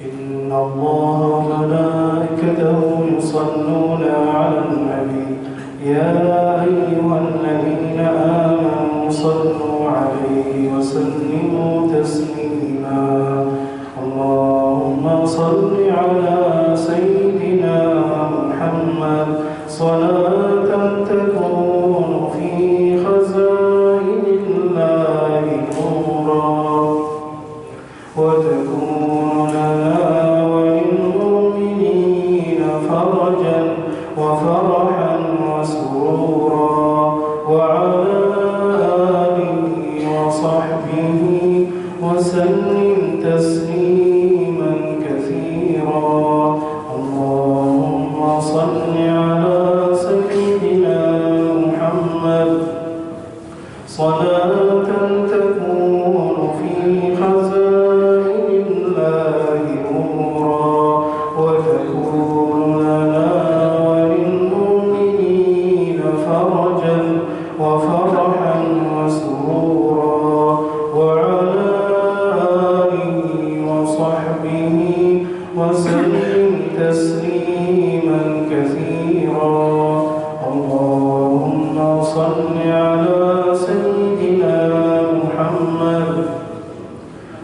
إن الله وملائكته يصلون على النبي يا أيها الذين آمنوا صلوا عليه وسلموا تسليما اللهم صل على سيدنا محمد صلاة تكون في خزائن الله نورا وتكون لنا وللمؤمنين فرجا وفرحا وسرورا وعلى آله وصحبه وسلم تسليما كثيرا اللهم صل على سيدنا محمد صلاة تكون في خزائن الله نورا وتكون لنا وللمؤمنين فرجا وفرحا وسرورا وعلى آله وصحبه وسلم تسليما كثيرا اللهم صل على سيدنا محمد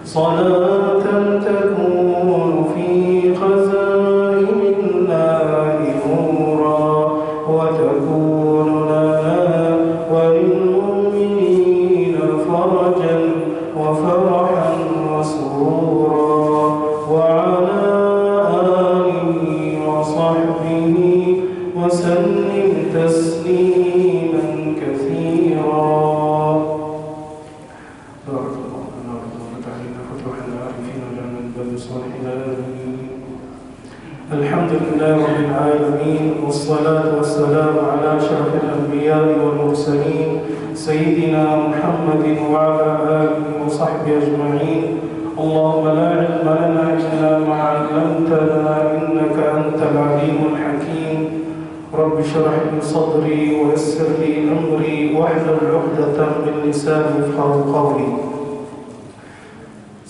صلاة تكون في خزائن الله نورا وتكون لنا وللمؤمنين فرجا وفرحا وسرورا وعلى آله وصحبه وسلم تسليما كثيرا بارك الله لنا ولكم وتعالى فتوح العارفين وجعلنا من باب الصالحين آمين الحمد لله رب العالمين والصلاة والسلام على أشرف الأنبياء والمرسلين سيدنا محمد وعلى آله وصحبه أجمعين اللهم لا علم لنا إلا ما علمتنا إنك أنت العليم الحكيم رب اشرح لي صدري ويسر لي أمري واحلل عقدة من لساني يفقهوا قولي.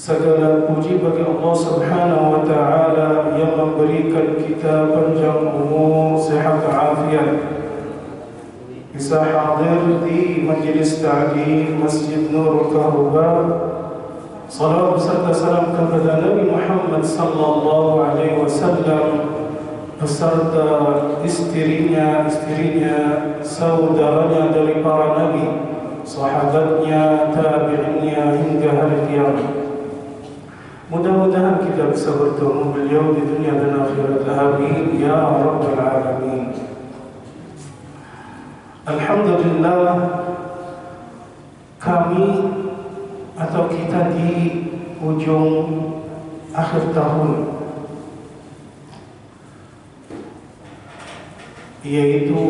Segala puji bagi Allah Subhanahu wa taala yang memberikan kita panjang umur, sehat afiat. Bisa hadir di majelis ta'lim Masjid Nurul Kahubah. Salawat beserta salam kepada Nabi Muhammad sallallahu alaihi wasallam beserta istrinya, saudaranya dari para nabi, sahabatnya, tabi'innya hingga hari kiamat. Mudah-mudahan kita bisa bertemu beliau di dunia dan akhirat. Amin ya rabbal alamin. Alhamdulillah, kami atau kita di ujung akhir tahun, yaitu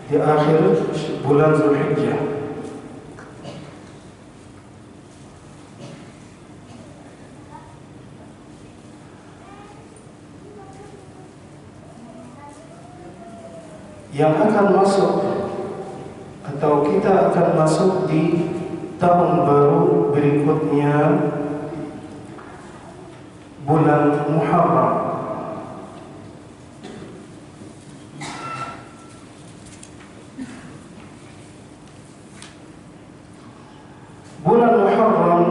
di akhir bulan Zulhijjah. Yang akan masuk atau kita akan masuk di tahun baru berikutnya, bulan Muharram. Bulan Muharram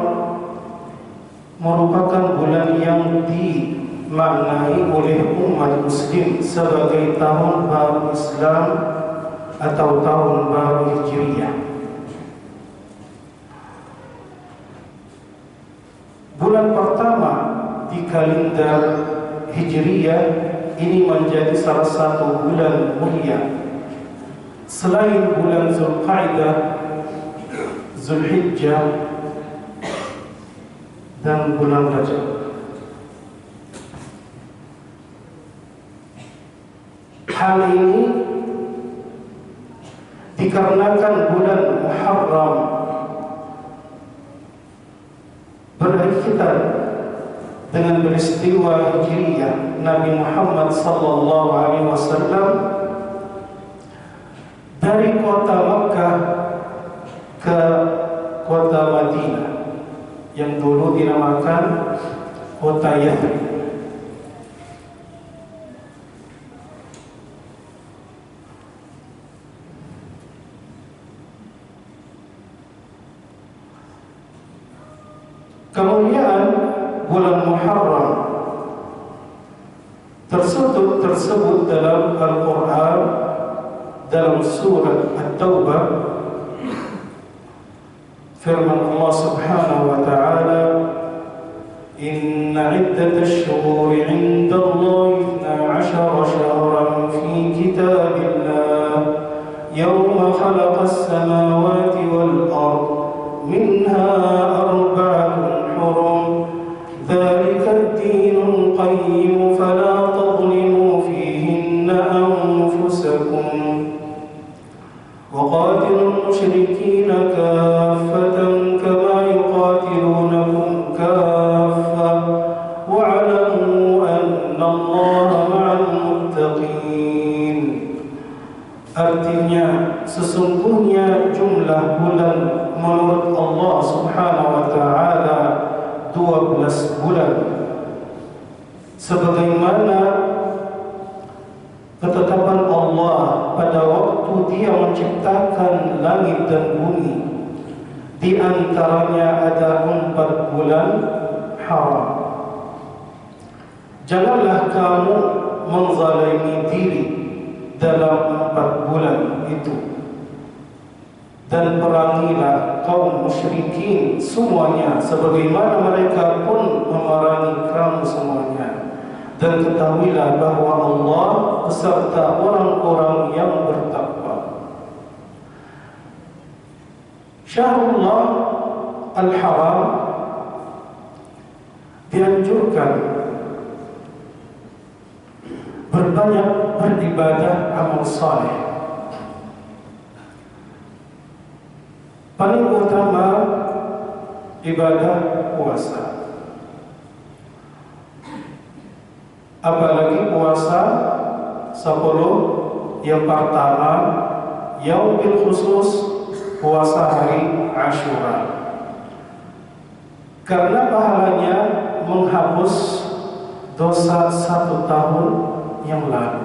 merupakan bulan yang dimaknai oleh umat muslim sebagai tahun baru Islam atau tahun baru Hijriyah. Bulan pertama di kalender Hijriyah ini menjadi salah satu bulan mulia selain bulan Zulqa'dah, Zulhijjah, dan bulan Rajab. Hal ini dikarenakan bulan Muharram berkaitan dengan peristiwa Hijriyah Nabi Muhammad sallallahu alaihi wasallam dari kota Makkah ke kota Madinah yang dulu dinamakan kota Yathrib. Kemuliaan bulan Muharram tersebut dalam Al-Quran, dalam surat At-Taubah, firman Allah Subhanahu wa ta'ala, Inna iddatash shuhuri 'inda Allahi 12 shahran fi kitabillah yawma khalaqas samawati wal ard minha arba'atun hurum dhalika ad-dinul qayyim fala tadhlimu fihinna anfusakum wa qatilul musyrikina kaffatan kama yuqatilunakum kaffah wa'lamu anna Allaha ma'al muttaqin. Artinya, sesungguhnya jumlah bulan menurut Allah Subhanahu wa ta'ala 12 bulan, sebagaimana ketetapan Allah pada waktu Dia menciptakan langit dan bumi. Di antaranya ada 4 bulan haram. Janganlah kamu menzalimi diri dalam 4 bulan itu, dan perangilah kaum musyrikin semuanya sebagaimana mereka pun memerangi kamu semuanya. Dan ketahuilah bahwa Allah beserta orang-orang yang bertakwa. Syahrullah Al-Haram dianjurkan berbanyak beribadah amal saleh. Paling utama ibadah puasa. Apalagi puasa 10 yang pertama, yaumil khusus, puasa hari Asyura, karena pahalanya menghapus dosa 1 tahun yang lalu.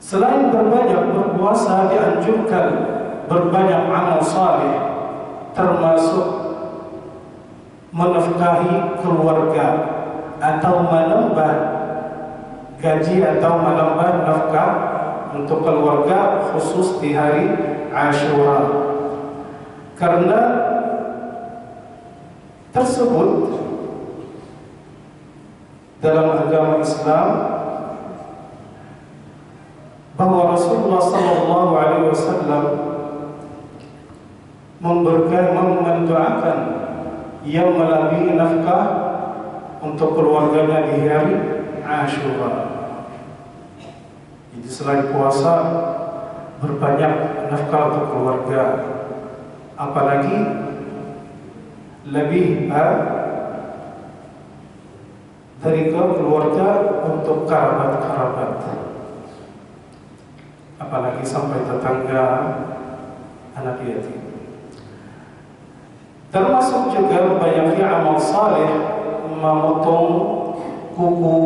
Selain berbanyak berpuasa, dianjurkan berbanyak amal saleh, termasuk menafkahi keluarga atau menambah gaji atau menambah nafkah untuk keluarga, khusus di hari Asyura. Karena tersebut dalam agama Islam bahwa Rasulullah sallallahu alaihi wasallam mendoakan yang melebihi nafkah untuk keluarganya di hari Asyura. Jadi selain puasa, berbanyak nafkah untuk keluarga, apalagi lebih dari keluarga untuk kerabat-kerabat, apalagi sampai tetangga, anak yatim. Termasuk juga banyaknya amal saleh, memotong kuku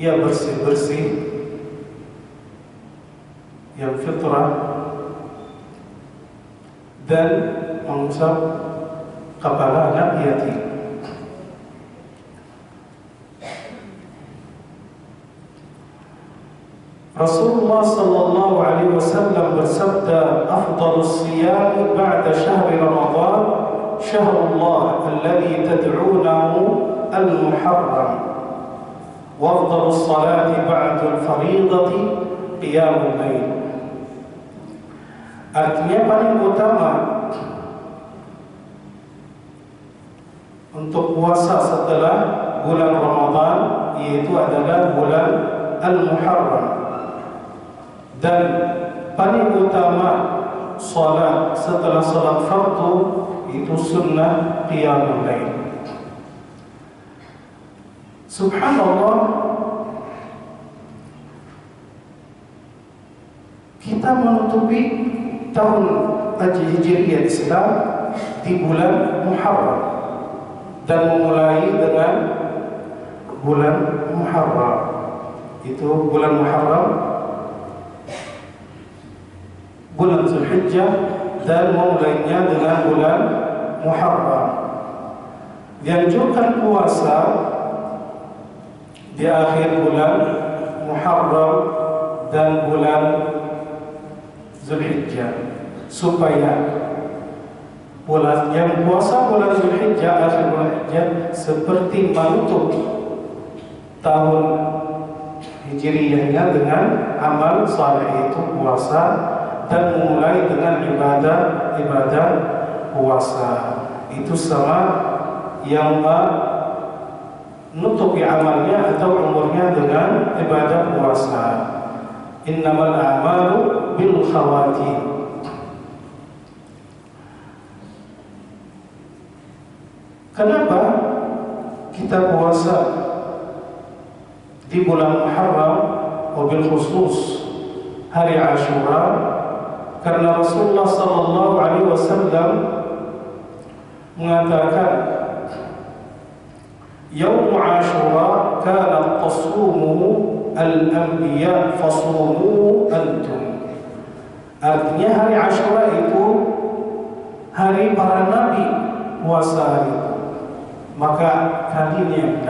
yang bersih-bersih, yang fitrah, dan mengusap kepala anak yatim. Rasulullah sallallahu alaihi wasallam bersabda, "Afdhalus siyam ba'da syahri Ramadan syahrullah alladhi tad'unahu al-Muharram, wa afdhalus salati ba'da al-fariidati qiyamul lail." Artinya paling utama untuk puasa setelah bulan Ramadan yaitu adalah bulan Al-Muharram. Dan paling utama salat setelah salat fardu itu sunnah qiyamul lail. Subhanallah, kita menutupi tahun Hijriah Islam di bulan Muharram dan memulai dengan bulan Muharram. Itu bulan Muharram, bulan Zulhijjah, dan memulainya dengan bulan Muharram. Dianjurkan puasa di akhir bulan Muharram dan bulan Zulhijjah, supaya yang puasa bulan Zulhijjah, akhir bulan Zulhijjah, seperti menutup tahun Hijriyahnya dengan amal saleh, itu puasa, dan memulai dengan ibadah puasa. Itu sama yang menutupi amalnya atau umurnya dengan ibadah puasa. Innamal a'malu bil khawatim. Kenapa kita puasa di bulan Muharram, wabil khusus hari Ashura? Karena Rasulullah sallallahu alaihi wasallam mengatakan, Yaum Ashura kana tasumuhu al-anbiya fasumuhu antum. Artinya hari Ashura itu hari para nabi puasa hari itu. Maka kalian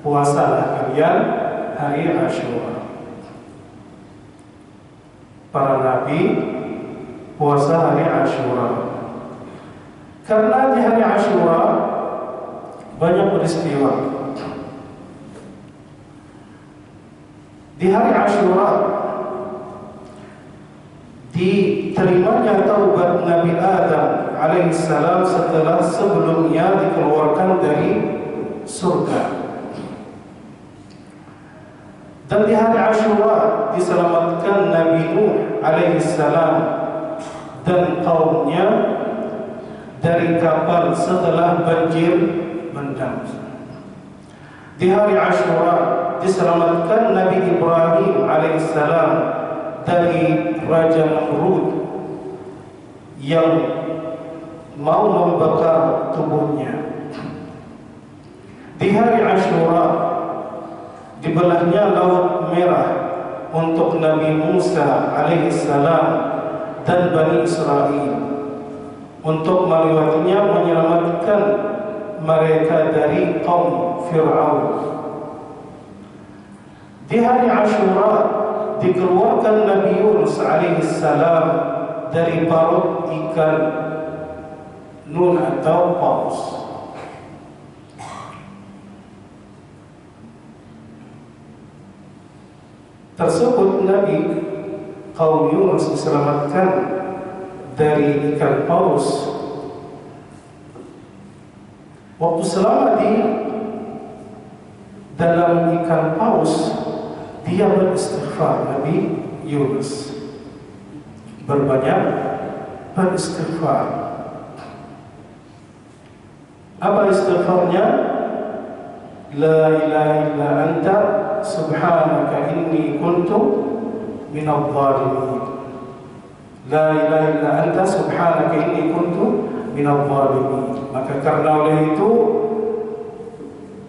puasalah kalian hari Ashura. Para nabi puasa hari Ashura. Karena di hari Ashura banyak peristiwa. Di hari Ashura diterimanya taubat Nabi Adam alaihissalam sebelumnya dikeluarkan dari surga. Dan di hari Ashura diselamatkan Nabi Nuh alaihissalam dan kaumnya dari kapal setelah banjir bandang. Di hari Ashura diselamatkan Nabi Ibrahim alaihissalam dari Raja Namrud yang mau membakar tubuhnya. Di hari Ashura dibelahnya Laut Merah untuk Nabi Musa alaihissalam dan Bani Israel, untuk melewatinya menyelamatkan mereka dari kaum Fir'aun. Di hari Ashura dikeluarkan Nabi Yunus alaihissalam dari perut ikan Nun atau paus. Tersebut Nabi kaum Yunus diselamatkan dari ikan paus. Waktu selama di dalam ikan paus, dia beristighfar. Nabi Yunus berbanyak beristighfar. Apa istighfarnya? La ilaha illa anta subhanaka inni kuntu minadh dhalimin. La ilaha illa anta subhanaka inni kuntu minadh dhalimin. Maka karena oleh itu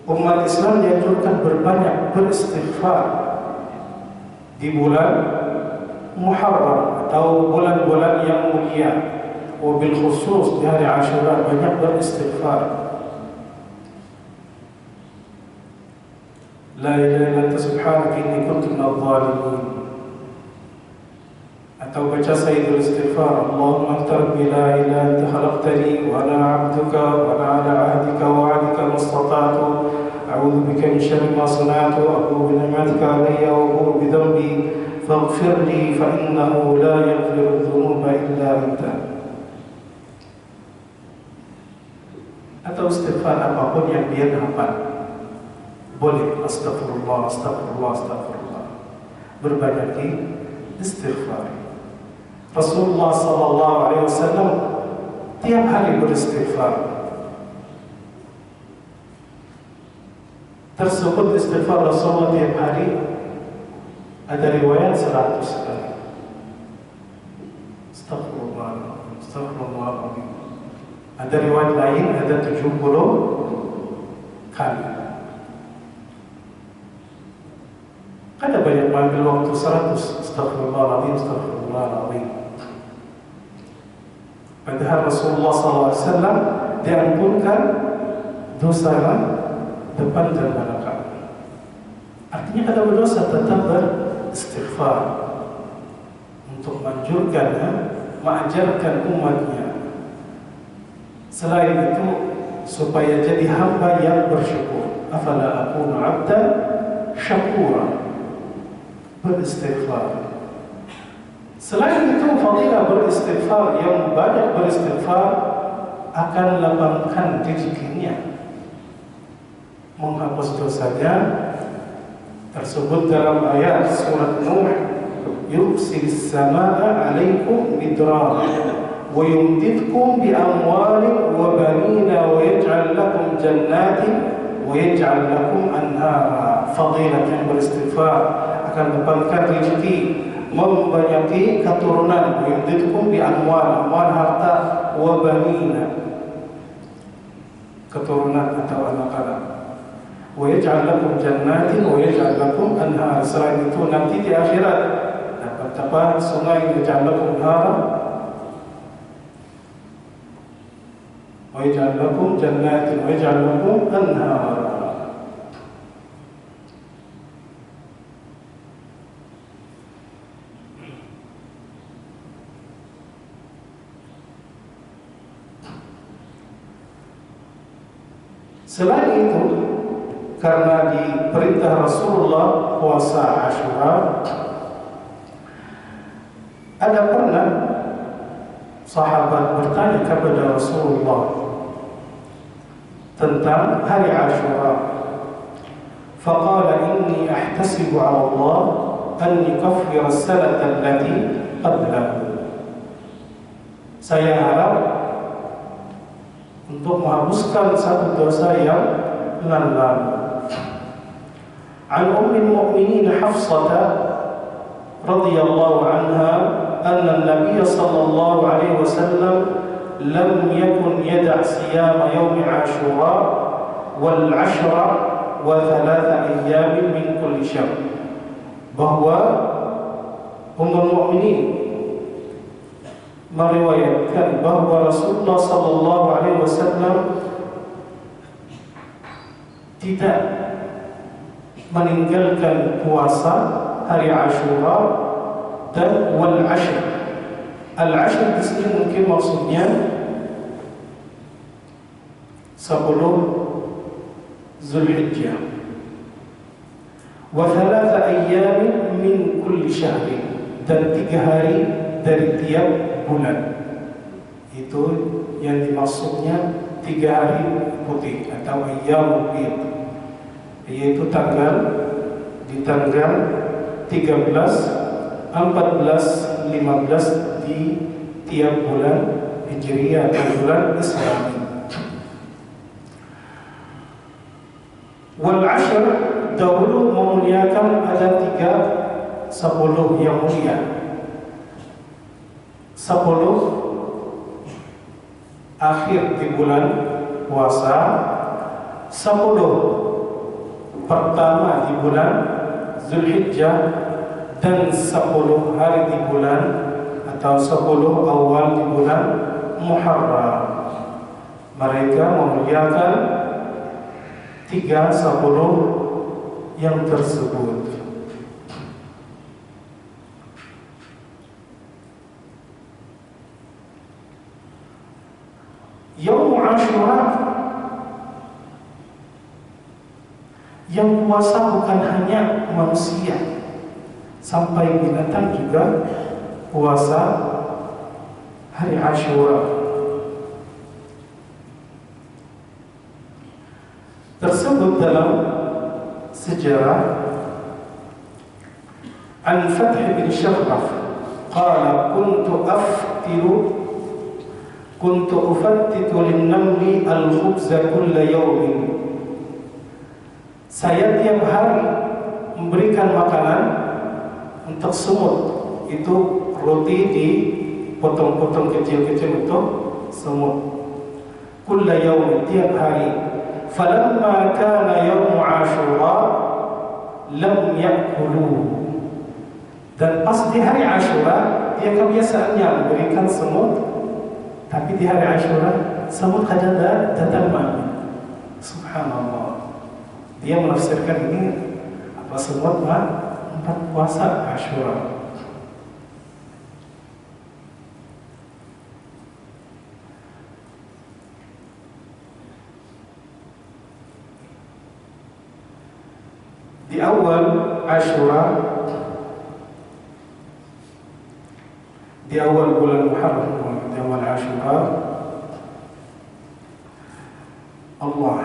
umat Islam dianjurkan berbanyak beristighfar di bulan Muharram atau bulan-bulan yang mulia, wabil khusus di hari Ashura banyak beristighfar. La ilaha illa anta subhanaka inni kuntu minadh dhalimin. Atau baca sayyidul istighfar, Allahumma anta rabbi la ilaha illa anta khalaqtani wa ana 'abduka wa ana 'ala 'ahdika wa 'adika mastata'tu a'udzu bika min syarri ma sana'tu a'udzu bi ni'matika 'alayya wa a'udzu bi dhanbi faghfir li fa innahu la yaghfiru dhunuba illa anta. Atau istighfar apapun yang dia hafal. Boleh astagfirullah, astagfirullah, astagfirullah. Berbanyak istighfar. Rasulullah sallallahu alaihi wasallam tiap hari beristighfar. Tersebut istighfar Rasulullah tiap hari ada riwayat 100 kali. Astagfirullah, astagfirullah. Ada riwayat lain ada 70 kali. Ada banyak mengambil waktu 100. Astagfirullahaladzim, astagfirullahaladzim. Padahal Rasulullah SAW diampunkan dosa depan dan belakang. Artinya ada berdosa tetap beristighfar untuk menganjurkannya, mengajarkan umatnya. Selain itu supaya jadi hamba yang bersyukur. Afala akunu 'abdan syakura, beristighfar. Selain itu fadilah beristighfar, yang banyak beristighfar akan lapangkan rezekinya, menghapus dosanya. Tersebut dalam ayat surat Nuh, yursilis samaa'a 'alaikum midrara wa yumdidkum bi amwalin wa banina wa yaj'al lakum jannatin wa yaj'al lakum anhara. Fadilah yang beristighfar akan lapangkan rezeki, membanyaki keturunan. Wa yumdidkum bi amwal, harta, wa banina, keturunan atau anak-anak. Wa yaj'al lakum jannatin wa yaj'al lakum anhar. Selain itu nanti di akhirat dapat apa? Sungai. Yaj'al lakum anhar wa yaj'al lakum jannatin wa yaj'al lakum anhar. Selain itu, karena diperintah Rasulullah puasa Asyura, ada pernah sahabat bertanya kepada Rasulullah tentang hari Asyura. Faqala inni ahtasibu 'ala Allah an yukaffira as-sanata allati qablahu. Saya harap untuk menghapuskan satu dosa yang lalu. An ummil mu'minin Hafsah radhiyallahu anha anna an-nabiy sallallahu alaihi wasallam lam yakun yada' siyam yawm Ashura wal 'ashra wa 3 ayyam min kulli syahr. Bahwa ummul mu'minin meriwayatkan bahwa Rasulullah sallallahu alaihi wasallam tidak meninggalkan puasa hari Asyura dan wal ashr. Al ashr di sini mungkin maksudnya 10 Zulhijjah. Wa 3 ayyam min kulli syahr, dan 3 hari dari tiap bulan. Itu yang dimaksudnya 3 hari putih atau ayyamul bid, yaitu di tanggal 13, 14, 15 di tiap bulan Hijriah atau bulan Islami. Wal ashr dahulu memuliakan ada 10 yang mulia. 10 akhir di bulan puasa, 10 pertama di bulan Zulhijjah, dan 10 hari di bulan atau 10 awal di bulan Muharram. Mereka memuliakan 10 yang tersebut. Yaum Asyura, yang puasa bukan hanya manusia, sampai binatang juga puasa hari Asyura. Tersebut dalam sejarah. An Fath bin Syarraf qala kuntu ufattitu lin-namli al-khubza kulla yawmin. Saya tiap hari memberikan makanan untuk semut. Itu roti dipotong-potong kecil-kecil untuk semut. kulla yaum, tiap hari. Falamma kana yaum Ashura lam yakulu. Dan pas di hari Ashura, dia kebiasaannya memberikan semut, tapi di hari Ashura semut kadang datang malam. Subhanallah. Dia menafsirkan ini apa semut empat puasa Ashura. Di awal Ashura, di awal bulan Muharram, di awal Ashura, Allah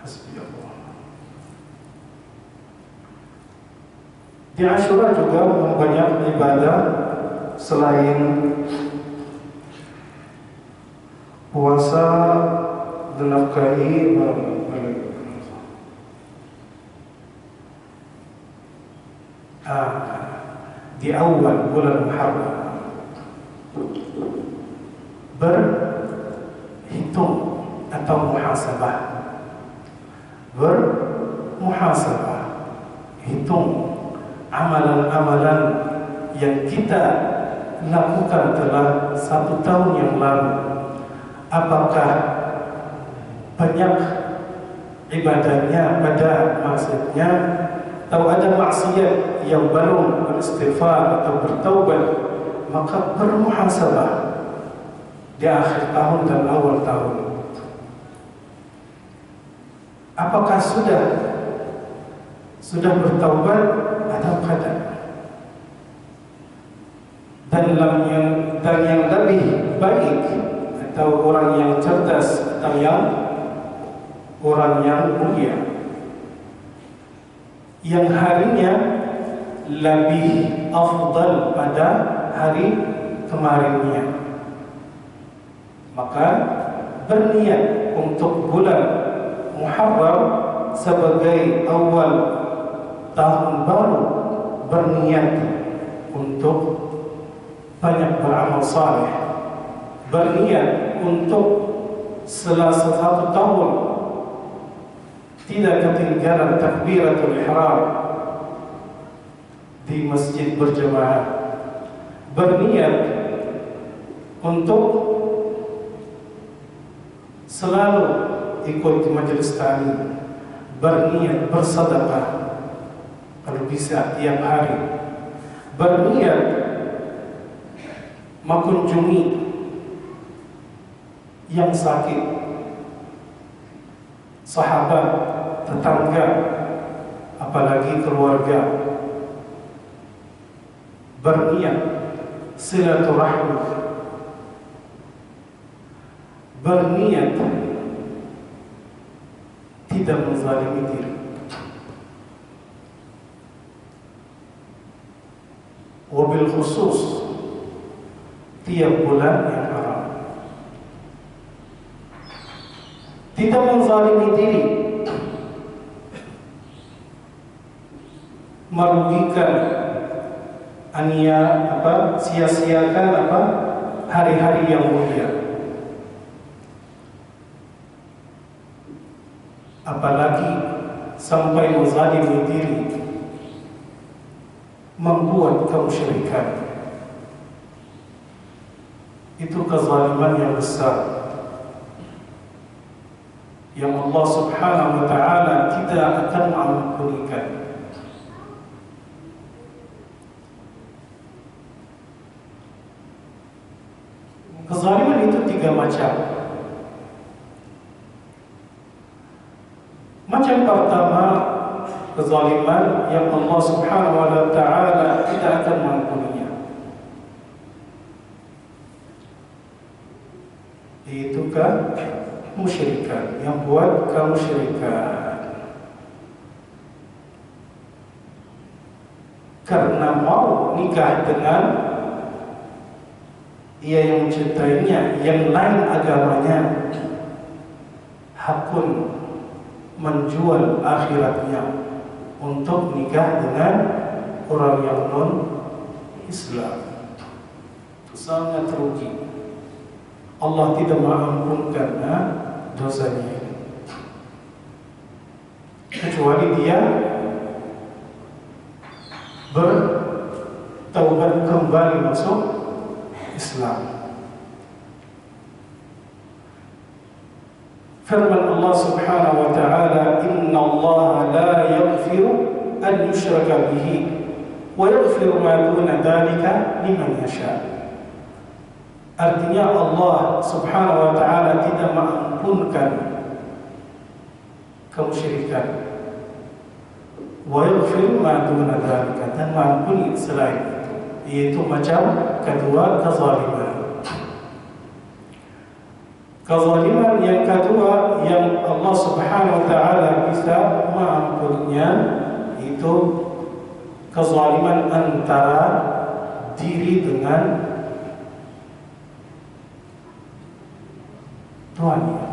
Hasbi Allah. Di Ashura juga memperbanyak ibadah selain puasa dan nafkahi di awal bulan Muharram berhitung atau bermuhasabah, hitung amalan-amalan yang kita lakukan telah 1 tahun yang lalu. Apakah banyak ibadahnya pada maksudnya, atau ada maksiat yang belum beristighfar atau bertaubat, maka bermuhasabah di akhir tahun dan awal tahun. Apakah sudah bertaubat atau tidak? Dan yang lebih baik, atau orang yang cerdas, atau orang yang mulia, yang harinya lebih afdal pada hari kemarinnya, maka berniat untuk bulan Muharram sebagai awal tahun baru, berniat untuk banyak beramal saleh, berniat untuk selasa 1 tahun tidak ketinggalan takbiratul ihram di masjid berjamaah, berniat untuk selalu ikut majelis taklim, berniat bersedekah kalau bisa tiap hari, berniat mengunjungi yang sakit, sahabat, tetangga, apalagi keluarga, berniat silaturahmi, berniat tidak menzalimi diri. Wabil khusus tiap bulan yang haram, tidak menzalimi diri, merugikan, sia-siakan hari-hari yang mulia. Apalagi sampai menzalimi diri, membuat kemusyrikan. Itu kezaliman yang besar yang Allah Subhanahu wa ta'ala tidak akan mengampunikan. Kezaliman itu 3 macam. Macam pertama, kezaliman yang Allah Subhanahu wa ta'ala tidak akan mengampuninya, yaitu kemusyrikan, yang buat kemusyrikan karena mau nikah dengan ia yang mencintainya yang lain agamanya, hakun menjual akhiratnya untuk nikah dengan orang yang non-Islam. Itu sangat rugi. Allah tidak mengampunkan dosanya ini, kecuali dia bertaubat kembali masuk Islam. Firman Allah Subhanahu wa ta'ala, "Inna Allah la yaghfiru an yushraka bihi wa yaghfiru ma duna dzalika liman yasha." Artinya Allah Subhanahu wa ta'ala tidak mengampunkan kemusyrikan, wa yaghfiru ma duna dzalika, dan mengampuni selain itu, yaitu macam kedua kezaliman. Kezaliman yang kedua yang Allah Subhanahu wa ta'ala bisa mengampuninya, itu kezaliman antara diri dengan Tuhannya.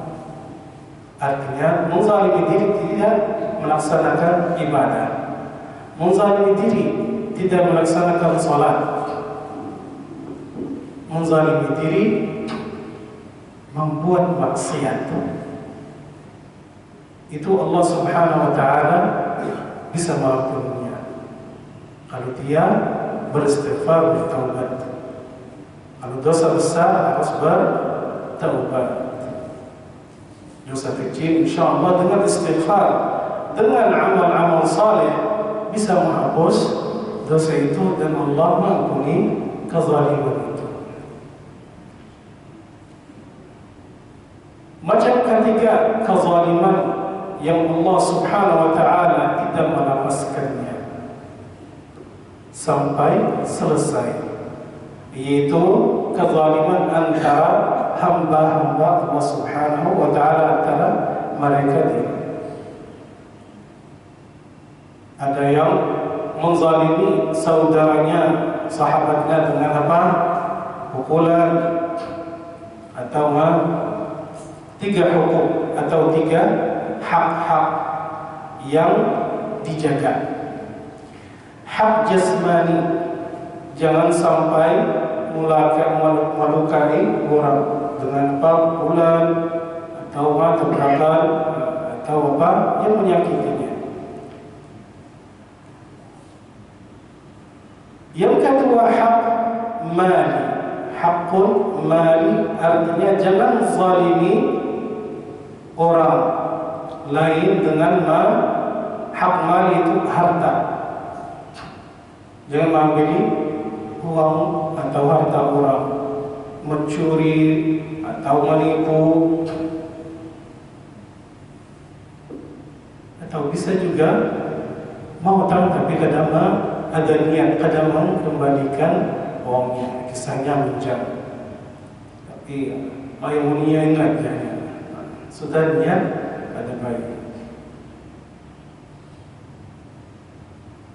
Artinya menzalimi diri tidak melaksanakan ibadah, menzalimi diri tidak melaksanakan salat, menzalimi diri membuat maksiat. Itu Allah Subhanahu wa ta'ala bisa mengampuninya kalau dia beristighfar, bertaubat. Kalau dosa besar harus bertaubat. Dosa kecil insyaallah dengan istighfar, dengan amal-amal saleh bisa menghapus dosa itu, dan Allah mengampuni kezaliman itu. Macam ketiga kezaliman yang Allah Subhanahu wa ta'ala tidak melepaskannya sampai selesai, yaitu kezaliman antara hamba-hamba Allah Subhanahu wa ta'ala, antara mereka ini. Ada yang menzalimi saudaranya, sahabatnya dengan apa? Pukulan, atau tiga hukum atau tiga hak-hak yang dijaga. Hak jasmani, jangan sampai melukai orang dengan pukulan atau tabrakan atau apa yang menyakitinya. Yang kedua hak mali. Hakun mali artinya jangan zalimi orang lain dengan hak mali, itu harta. Jangan mengambil uang atau harta orang, mencuri atau menipu, atau bisa juga mau tahu tapi kadang ada niat, kadang mengembalikan uangnya, kisahnya minjam, tapi mayunia ingat ya, sudah niat ada baik.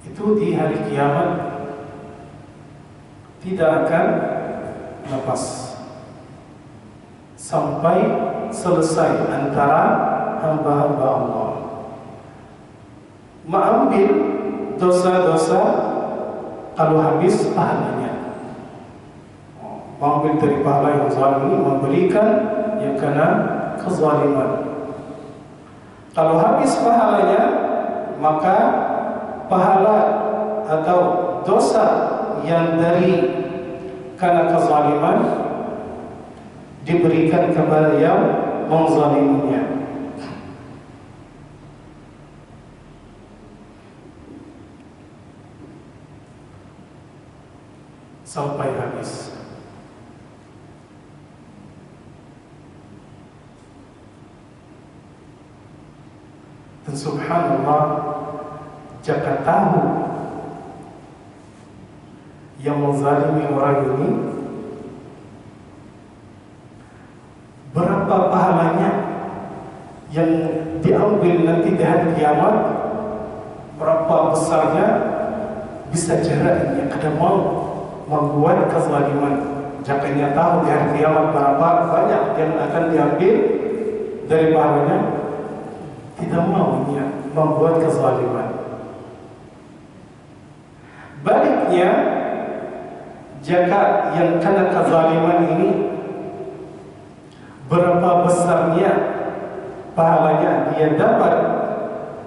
Itu di hari kiamat tidak akan lepas sampai selesai antara hamba-hamba Allah. Mengambil dosa-dosa kalau habis pahalanya, mengambil dari pahala yang zalim, memberikan yang kena kezaliman. Kalau habis pahalanya, maka pahala atau dosa yang dari karena kezaliman diberikan kepada yang menzaliminya. Sampai habis. Dan subhanallah, jika tahu yang menzalimi orang ini berapa pahalanya yang diambil nanti di hari kiamat, berapa besarnya, bisa jaraknya kadang mau membuat kezaliman. Jakanya tahu di hari kiamat berapa banyak yang akan diambil dari pahalanya, tidak maunya membuat kezaliman. Baliknya, jika yang kena kezaliman ini berapa besarnya pahalanya dia dapat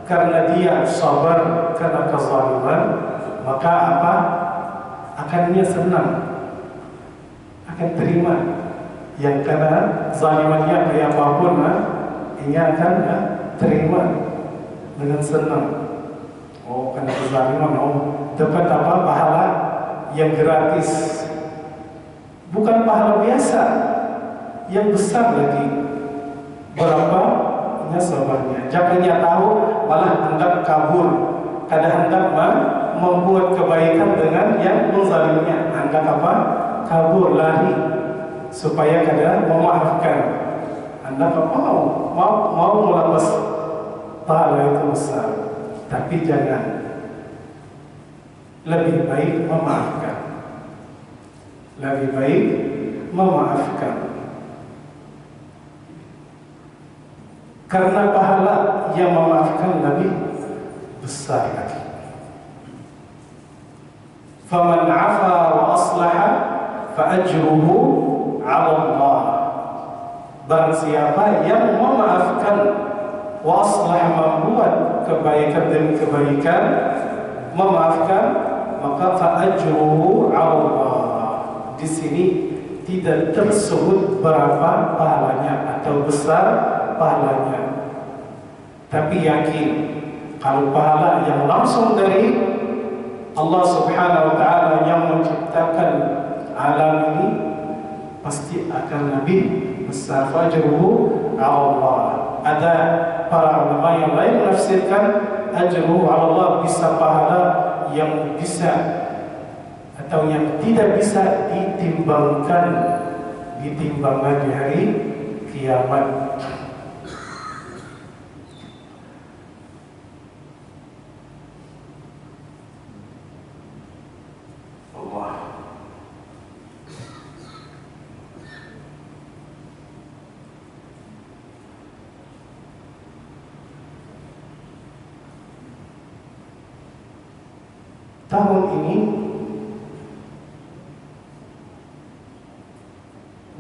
karena dia sabar karena kezaliman, maka apa? Akan dia senang, akan terima yang kena zalimannya kayak apapun, ini akan terima dengan senang. Oh, kena kezaliman, oh dapat apa? Pahala yang gratis, bukan pahala biasa, yang besar lagi. Berapa sabarnya? Jangan tahu malah hendak kabur, kadang hendak membuat kebaikan dengan yang menzalimnya, hendak apa? Kabur, lari supaya kadang memaafkan. Hendak apa? Mau melepas pahala itu besar, tapi jangan. Lebih baik memaafkan. Lebih baik memaafkan. Karena pahala yang memaafkan lebih besar lagi. Faman 'afa wa aslaha fa ajruhu 'ala Allah. Barang siapa yang memaafkan wa aslaha, membuat kebaikan demi kebaikan, memaafkan, maka fa ajruhu 'ala Allah. Di sini tidak tersebut berapa pahalanya atau besar pahalanya, tapi yakin kalau pahala yang langsung dari Allah Subhanahu wa Ta'ala yang menciptakan alam ini pasti akan lebih besar. Fajruhu 'ala Allah. Ada para ulama yang lain menafsirkan ajruhu 'ala Allah bisa pahala yang bisa atau yang tidak bisa ditimbangkan, ditimbangkan di hari kiamat. Tahun ini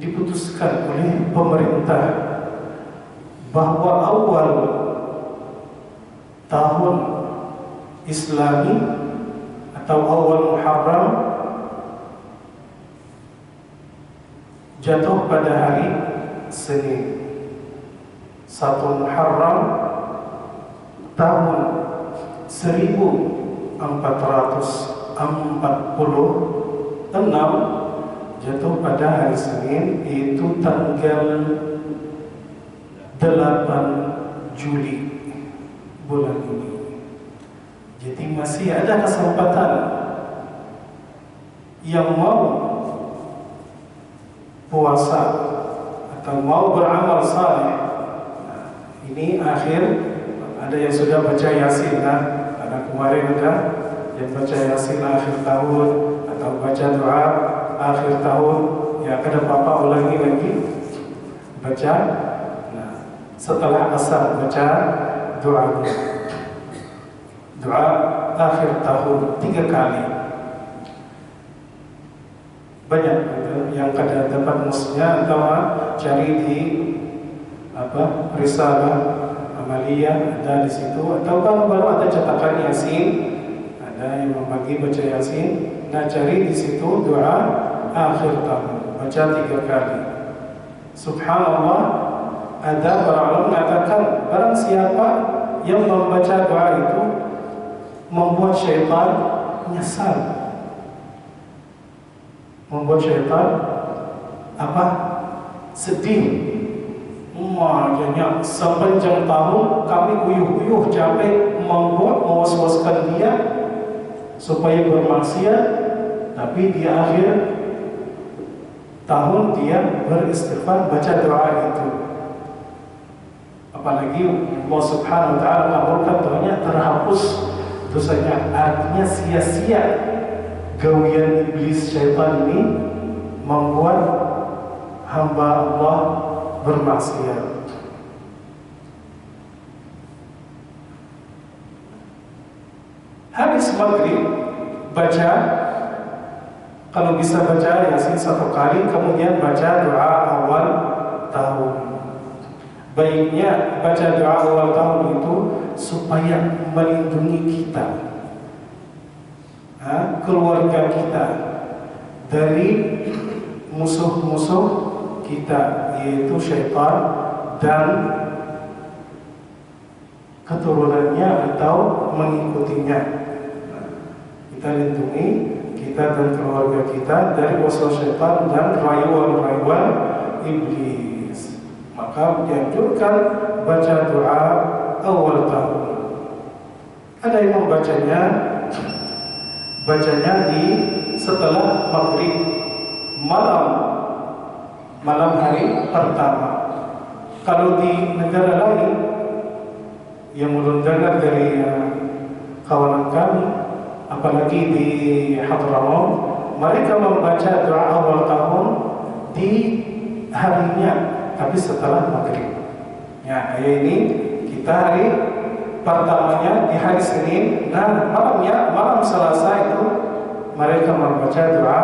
diputuskan oleh pemerintah bahwa awal tahun Islami atau awal Muharram jatuh pada hari Senin. 1 Muharram tahun 1446 jatuh pada hari Senin, yaitu tanggal 8 Juli bulan ini. Jadi masih ada kesempatan yang mau puasa atau mau beramal saleh. Ini akhir, ada yang sudah baca Yasin, ada kemarin ada yang baca Yasin akhir tahun atau baca doa akhir tahun, ya kada apa-apa ulangi lagi baca. Nah, setelah asar baca doa akhir tahun 3 kali. Banyak yang kada dapat musnya atau cari di risalah amaliyah ada di situ, atau baru ada cetakan Yasin, ada yang membagi baca Yasin. Nah, cari di situ doa akhir tahun, baca 3 kali. Subhanallah, ada para ulama mengatakan barang siapa yang membaca doa itu membuat syaitan nyesal, membuat syaitan sedih. Makanya sepanjang tahun kami uyuh-uyuh capek membuat mewas-waskan dia supaya bermaksiat, tapi di akhir tahun dia beristighfar baca doa itu. Apalagi Allah Subhanahu wa Ta'ala kabulkan doanya, terhapus dosanya. Artinya sia-sia gawian iblis syaitan ini membuat hamba Allah bermaksiat. maghrib baca, kalau bisa baca Yasin 1 kali, kemudian baca doa awal tahun. Baiknya baca doa awal tahun itu supaya melindungi kita, keluarga kita dari musuh-musuh kita, yaitu syaitan dan keturunannya atau mengikutinya. Kita lindungi kita dan keluarga kita dari waswas syaitan dan rayuan-rayuan iblis. Maka dianjurkan baca doa awal tahun. Ada yang bacanya di setelah maghrib, malam hari pertama. Kalau di negara lain yang belum dengar dari kawan kami, apalagi di Hadramaut, mereka membaca doa awal tahun di harinya, tapi setelah maghrib. Ya, ini kita hari pertamanya di hari Senin. Nah, malam Selasa itu mereka membaca doa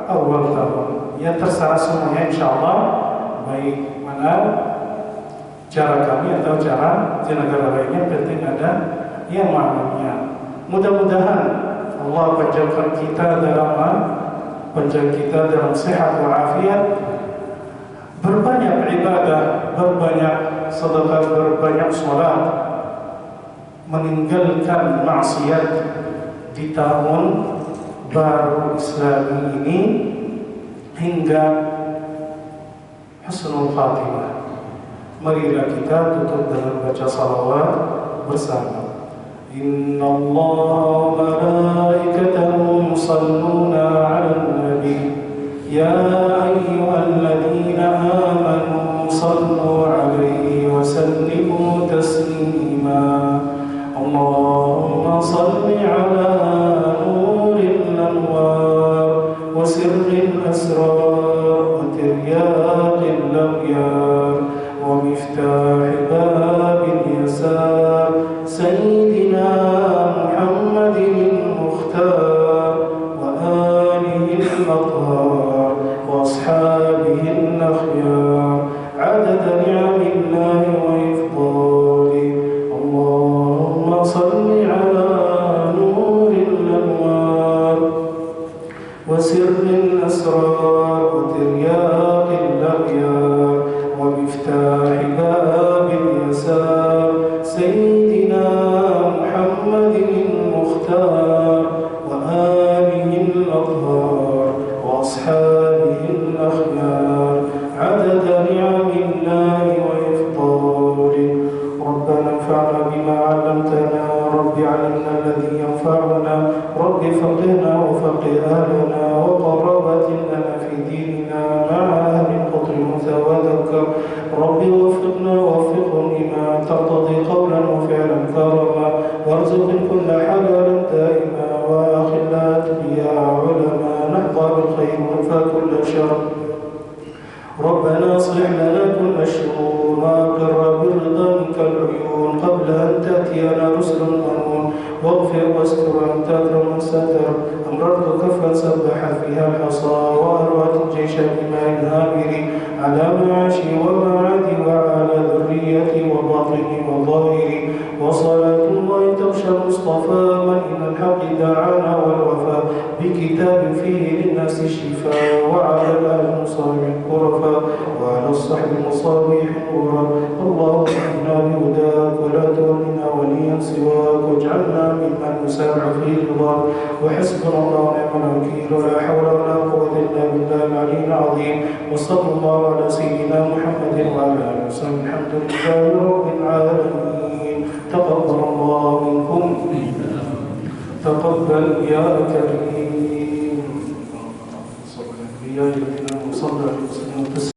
awal tahun. Ya, terserah semuanya, insyaallah. Baik mana cara kami atau cara di negara lainnya, penting ada yang maknanya. Mudah-mudahan Allah panjangkan kita dalam sehat walafiat, berbanyak ibadah, berbanyak sedekah, berbanyak sholat, meninggalkan maksiat di tahun baru Islami ini hingga husnul khatimah. Marilah kita tutup dengan baca salawat bersama. Inna Allah wa malaikatahu yusalluna 'alan nabi ya ayyuhalladzina amanu sallu 'alaihi wa sallimu taslima. Allahumma salli 'ala nuril anwar wa sirril asrar wa tiryaqil aghyar wa miftah babil yasar sayyidina Muhammadin al-Mukhtar wa alihi al-Athhar wa ashabihi al-akhyar adada ni'amillahi wa ifdali. Allahumma salli ala nuril anwar wa sirril asrar wa tiryaqil aghyar wa miftah babil yasar sayyidina Muhammadin al-Mukhtar wa alihi al-Athhar wa ashabihi al-akhyar adada ni'amillahi wa ifdali. Rabbana anfa'na bima 'allamtana, Rabbi 'allimna alladhi yanfa'una, Rabbi faqihna wa faqih ahlana wa qarabatin lana fi dinina ma'a ahli al-qatl wa dhakkar. Rabbi waffiqna waffiqhum lima taqtadi qawlan wa fi'lan karama warzuqna kulla halalan daima wa akhilna ya ulama nahqa bil khair wa fa kulla shar. ربنا اصلح لنا كل الشرور ما قر برضا منك العيون قبل أن تأتينا رسل المنون واغفر واستر أنت أكرم من ستر. أمررت كفا سبح فيها الحصى وأروت الجيش بماء هامر على معاشي ومعادي وعلى ذريتي وباطني وظاهري وصلاة الله تغشى المصطفى من إلى الحق دعانا والوفاء بكتاب فيه للناس الشفاء وعلى الآل المصابيح الغرفاء وعلى الصحب المصابيح الغرى. اللهم اهدنا بهداك ولا تولنا وليا سواك واجعلنا ممن نسارع في رضاك وحسبنا الله ونعم الوكيل ولا حول ولا قوة إلا بالله العلي العظيم. وصلى الله على سيدنا محمد وعلى آله وسلم. الحمد لله رب العالمين. تقبل الله منكم تقبل يا كريم. صلى الله عليه وسلم.